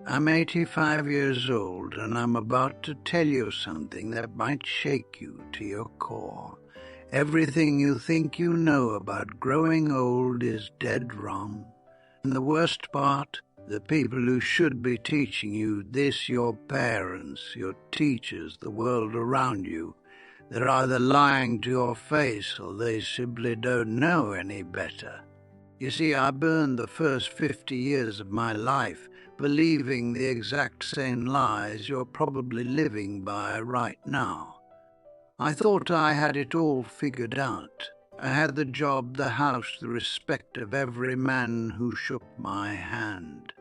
I'm 85 years old, and I'm about to tell you something that might shake you to your core. Everything you think you know about growing old is dead wrong. And the worst part, the people who should be teaching you this, your parents, your teachers, the world around you, they're either lying to your face or they simply don't know any better. You see, I burned the first 50 years of my life believing the exact same lies you're probably living by right now. I thought I had it all figured out. I had the job, the house, the respect of every man who shook my hand.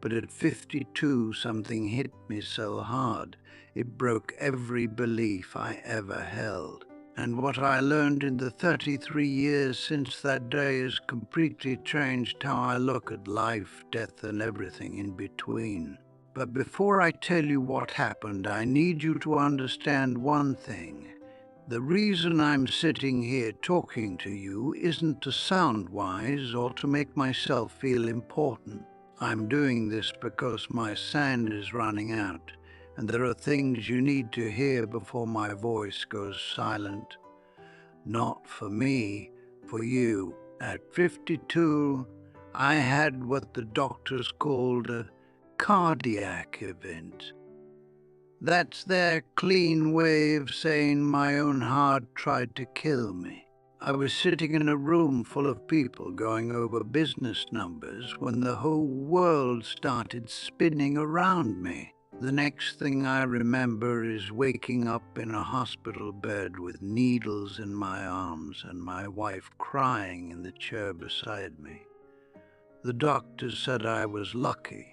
But at 52, something hit me so hard, it broke every belief I ever held. And what I learned in the 33 years since that day has completely changed how I look at life, death, and everything in between. But before I tell you what happened, I need you to understand one thing. The reason I'm sitting here talking to you isn't to sound wise or to make myself feel important. I'm doing this because my sand is running out, and there are things you need to hear before my voice goes silent. Not for me, for you. At 52, I had what the doctors called a cardiac event. That's their clean way of saying my own heart tried to kill me. I was sitting in a room full of people going over business numbers when the whole world started spinning around me. The next thing I remember is waking up in a hospital bed with needles in my arms and my wife crying in the chair beside me. The doctor said I was lucky.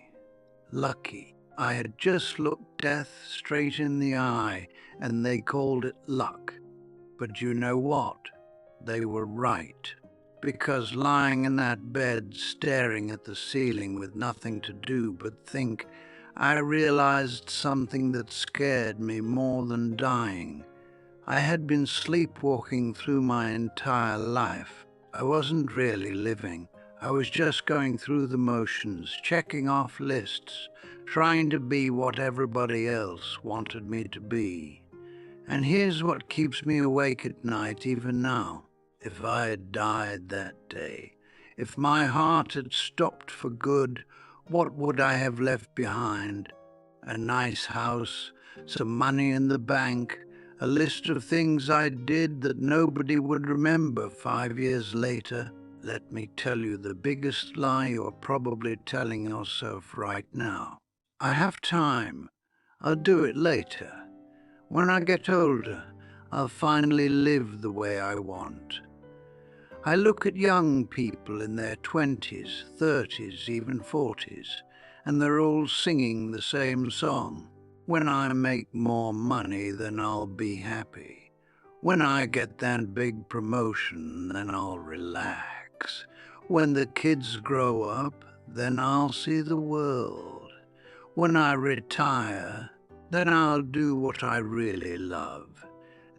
Lucky. I had just looked death straight in the eye, and they called it luck. But you know what? They were right. Because lying in that bed, staring at the ceiling with nothing to do but think, I realized something that scared me more than dying. I had been sleepwalking through my entire life. I wasn't really living. I was just going through the motions, checking off lists, trying to be what everybody else wanted me to be. And here's what keeps me awake at night even now. If I had died that day, if my heart had stopped for good, what would I have left behind? A nice house, some money in the bank, a list of things I did that nobody would remember 5 years later. Let me tell you the biggest lie you're probably telling yourself right now. I have time. I'll do it later. When I get older, I'll finally live the way I want. I look at young people in their 20s, 30s, even 40s, and they're all singing the same song. When I make more money, then I'll be happy. When I get that big promotion, then I'll relax. When the kids grow up, then I'll see the world. When I retire, then I'll do what I really love.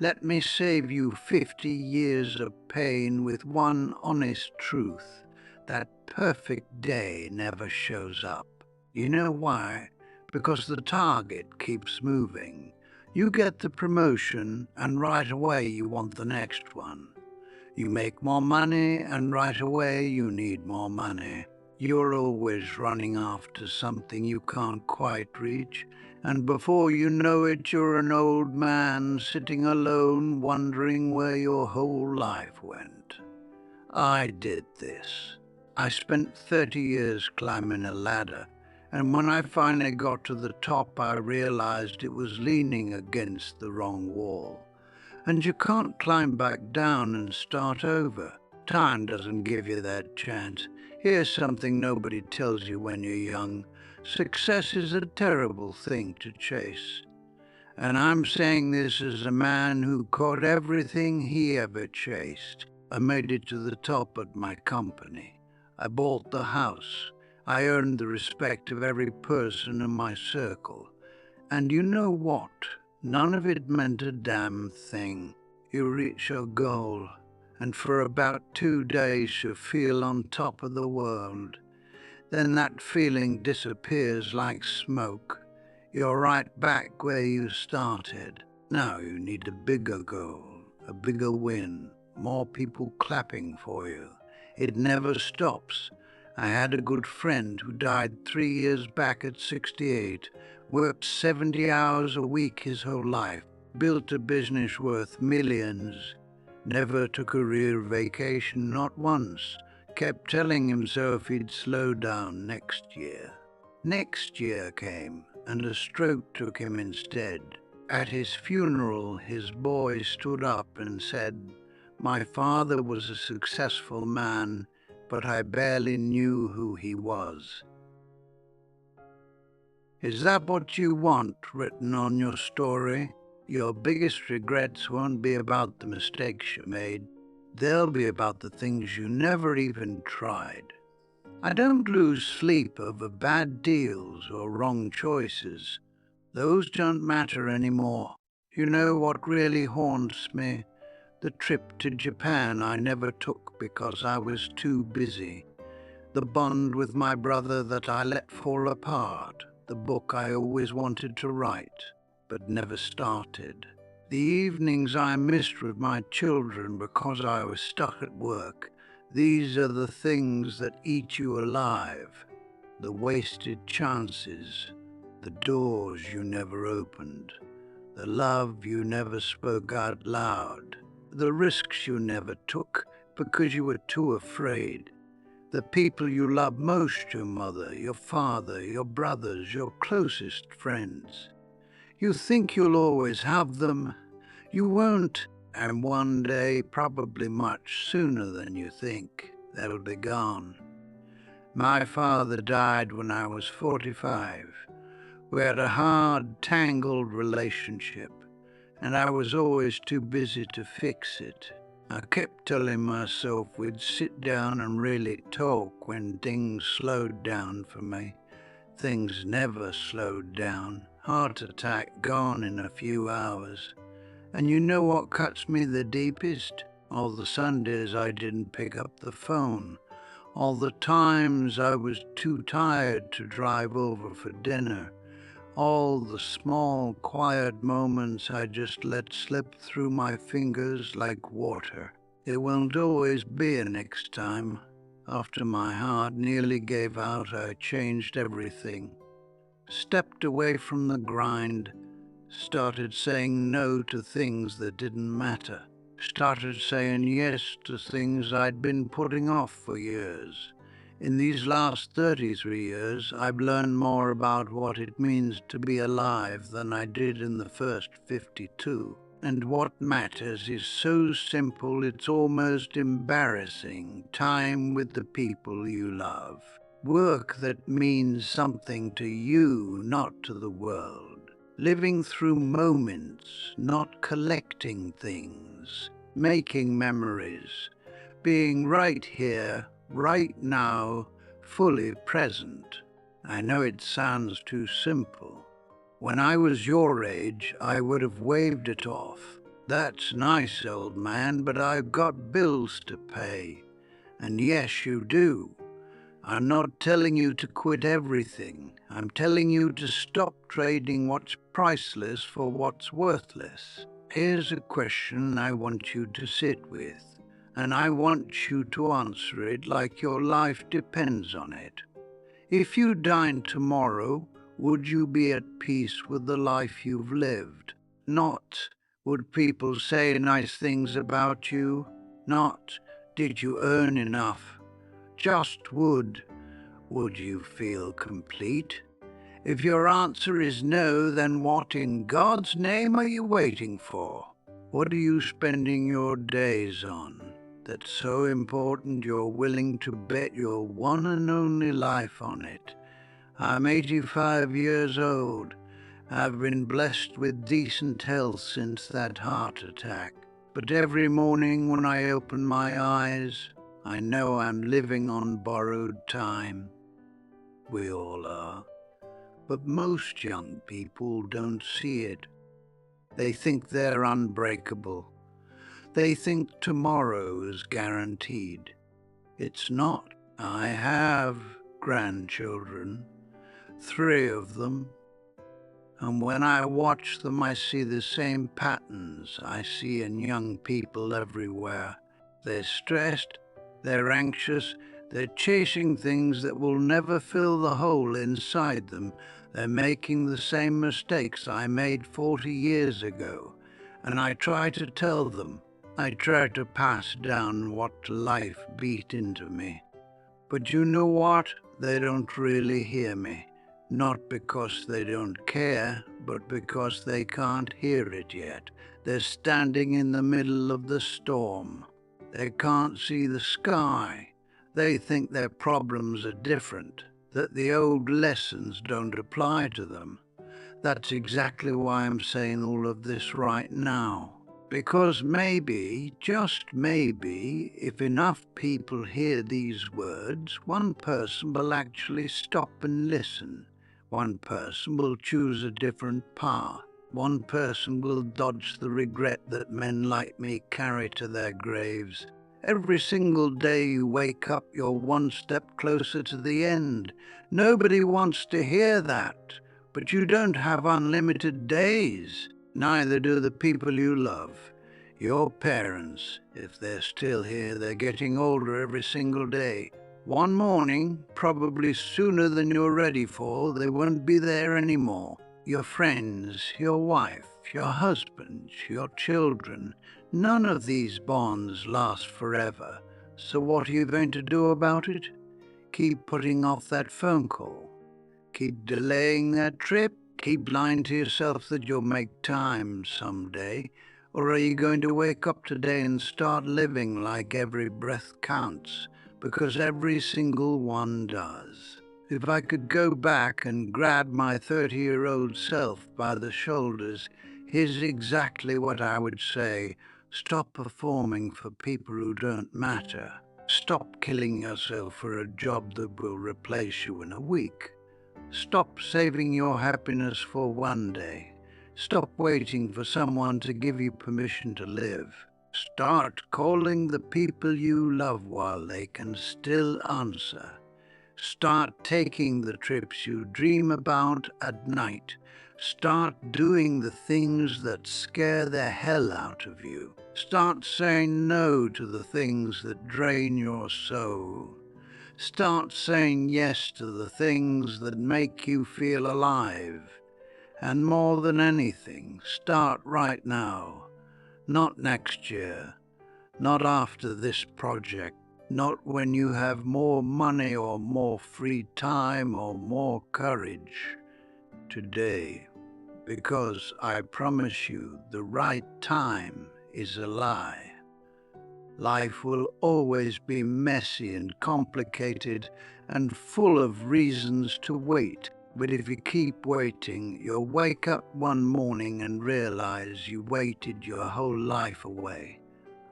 Let me save you 50 years of pain with one honest truth. That perfect day never shows up. You know why? Because the target keeps moving. You get the promotion, and right away you want the next one. You make more money, and right away you need more money. You're always running after something you can't quite reach, and before you know it, you're an old man sitting alone wondering where your whole life went. I did this. I spent 30 years climbing a ladder, and when I finally got to the top, I realized it was leaning against the wrong wall. And you can't climb back down and start over. Time doesn't give you that chance. Here's something nobody tells you when you're young. Success is a terrible thing to chase. And I'm saying this as a man who caught everything he ever chased. I made it to the top at my company. I bought the house. I earned the respect of every person in my circle. And you know what? None of it meant a damn thing. You reach your goal, and for about 2 days you feel on top of the world. Then that feeling disappears like smoke. You're right back where you started. Now you need a bigger goal, a bigger win, more people clapping for you. It never stops. I had a good friend who died 3 years back at 68, worked 70 hours a week his whole life, built a business worth millions, never took a real vacation, not once, kept telling himself he'd slow down next year. Next year came, and a stroke took him instead. At his funeral, his boy stood up and said, "My father was a successful man, but I barely knew who he was." Is that what you want written on your story? Your biggest regrets won't be about the mistakes you made. They'll be about the things you never even tried. I don't lose sleep over bad deals or wrong choices. Those don't matter anymore. You know what really haunts me? The trip to Japan I never took because I was too busy. The bond with my brother that I let fall apart. The book I always wanted to write, but never started. The evenings I missed with my children because I was stuck at work. These are the things that eat you alive. The wasted chances, the doors you never opened, the love you never spoke out loud, the risks you never took because you were too afraid. The people you love most, your mother, your father, your brothers, your closest friends. You think you'll always have them. You won't, and one day, probably much sooner than you think, they'll be gone. My father died when I was 45. We had a hard, tangled relationship, and I was always too busy to fix it. I kept telling myself we'd sit down and really talk when things slowed down for me. Things never slowed down. Heart attack gone in a few hours. And you know what cuts me the deepest? All the Sundays I didn't pick up the phone. All the times I was too tired to drive over for dinner. All the small, quiet moments I just let slip through my fingers like water. There won't always be a next time. After my heart nearly gave out, I changed everything. Stepped away from the grind. Started saying no to things that didn't matter. Started saying yes to things I'd been putting off for years. In these last 33 years, I've learned more about what it means to be alive than I did in the first 52. And what matters is so simple it's almost embarrassing. Time with the people you love. Work that means something to you, not to the world. Living through moments, not collecting things. Making memories. Being right here, right now, fully present. I know it sounds too simple. When I was your age, I would have waved it off. That's nice, old man, but I've got bills to pay. And yes, you do. I'm not telling you to quit everything. I'm telling you to stop trading what's priceless for what's worthless. Here's a question I want you to sit with, and I want you to answer it like your life depends on it. If you died tomorrow, would you be at peace with the life you've lived? Not, would people say nice things about you? Not, did you earn enough? Just would you feel complete? If your answer is no, then what in God's name are you waiting for? What are you spending your days on that's so important you're willing to bet your one and only life on it? I'm 85 years old. I've been blessed with decent health since that heart attack. But every morning when I open my eyes, I know I'm living on borrowed time. We all are. But most young people don't see it. They think they're unbreakable. They think tomorrow is guaranteed. It's not. I have grandchildren, 3 of them. And when I watch them, I see the same patterns I see in young people everywhere. They're stressed, they're anxious, they're chasing things that will never fill the hole inside them. They're making the same mistakes I made 40 years ago. And I try to tell them. I try to pass down what life beat into me. But you know what? They don't really hear me. Not because they don't care, but because they can't hear it yet. They're standing in the middle of the storm. They can't see the sky. They think their problems are different, that the old lessons don't apply to them. That's exactly why I'm saying all of this right now. Because maybe, just maybe, if enough people hear these words, one person will actually stop and listen. One person will choose a different path. One person will dodge the regret that men like me carry to their graves. Every single day you wake up, you're one step closer to the end. Nobody wants to hear that. But you don't have unlimited days. Neither do the people you love. Your parents, if they're still here, they're getting older every single day. One morning, probably sooner than you're ready for, they won't be there anymore. Your friends, your wife, your husband, your children, none of these bonds last forever. So what are you going to do about it? Keep putting off that phone call. Keep delaying that trip? Keep lying to yourself that you'll make time someday? Or are you going to wake up today and start living like every breath counts? Because every single one does. If I could go back and grab my 30-year-old self by the shoulders, here's exactly what I would say. Stop performing for people who don't matter. Stop killing yourself for a job that will replace you in a week. Stop saving your happiness for one day. Stop waiting for someone to give you permission to live. Start calling the people you love while they can still answer. Start taking the trips you dream about at night. Start doing the things that scare the hell out of you. Start saying no to the things that drain your soul. Start saying yes to the things that make you feel alive. And more than anything, start right now. Not next year. Not after this project. Not when you have more money or more free time or more courage. Today. Because I promise you, the right time is a lie. Life will always be messy and complicated and full of reasons to wait. But if you keep waiting, you'll wake up one morning and realize you waited your whole life away.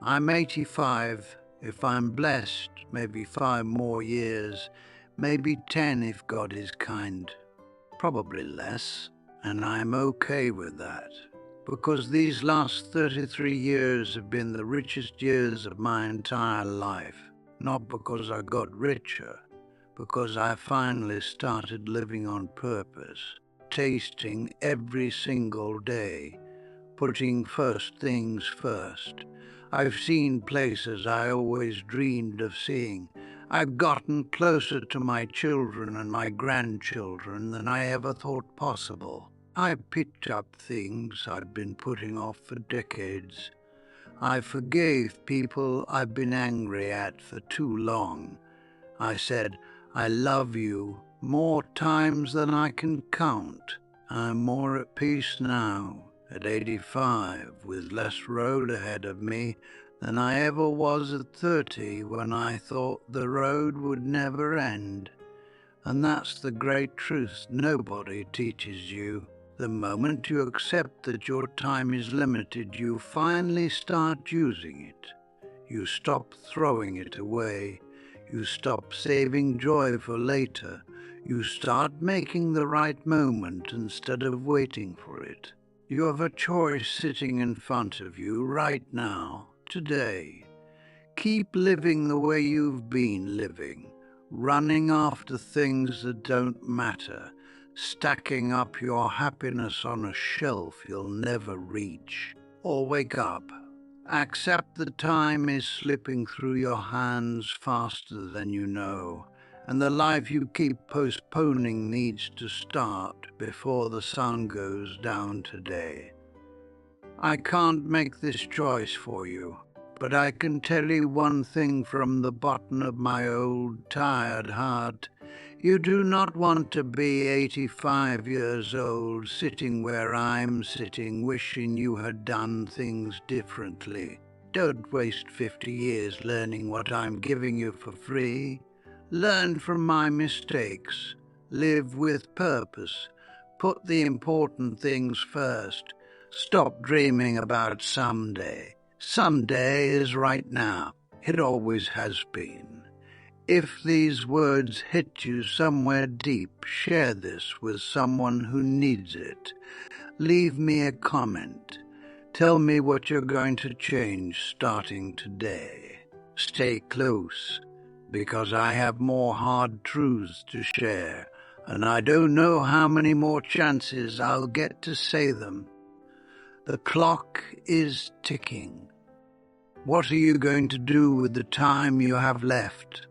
I'm 85. If I'm blessed, maybe 5 more years, maybe 10 if God is kind. Probably less, and I'm okay with that. Because these last 33 years have been the richest years of my entire life. Not because I got richer, because I finally started living on purpose, tasting every single day, putting first things first. I've seen places I always dreamed of seeing. I've gotten closer to my children and my grandchildren than I ever thought possible. I picked up things I'd been putting off for decades. I forgave people I've been angry at for too long. I said, I love you more times than I can count. I'm more at peace now, at 85, with less road ahead of me than I ever was at 30 when I thought the road would never end. And that's the great truth nobody teaches you. The moment you accept that your time is limited, you finally start using it. You stop throwing it away. You stop saving joy for later. You start making the right moment instead of waiting for it. You have a choice sitting in front of you right now, today. Keep living the way you've been living. running after things that don't matter, stacking up your happiness on a shelf you'll never reach. Or wake up. Accept that time is slipping through your hands faster than you know, and the life you keep postponing needs to start before the sun goes down today. I can't make this choice for you, but I can tell you one thing from the bottom of my old, tired heart. You do not want to be 85 years old, sitting where I'm sitting, wishing you had done things differently. Don't waste 50 years learning what I'm giving you for free. Learn from my mistakes. Live with purpose. Put the important things first. Stop dreaming about someday. Someday is right now. It always has been. If these words hit you somewhere deep, share this with someone who needs it. Leave me a comment. Tell me what you're going to change starting today. Stay close, because I have more hard truths to share, and I don't know how many more chances I'll get to say them. The clock is ticking. What are you going to do with the time you have left?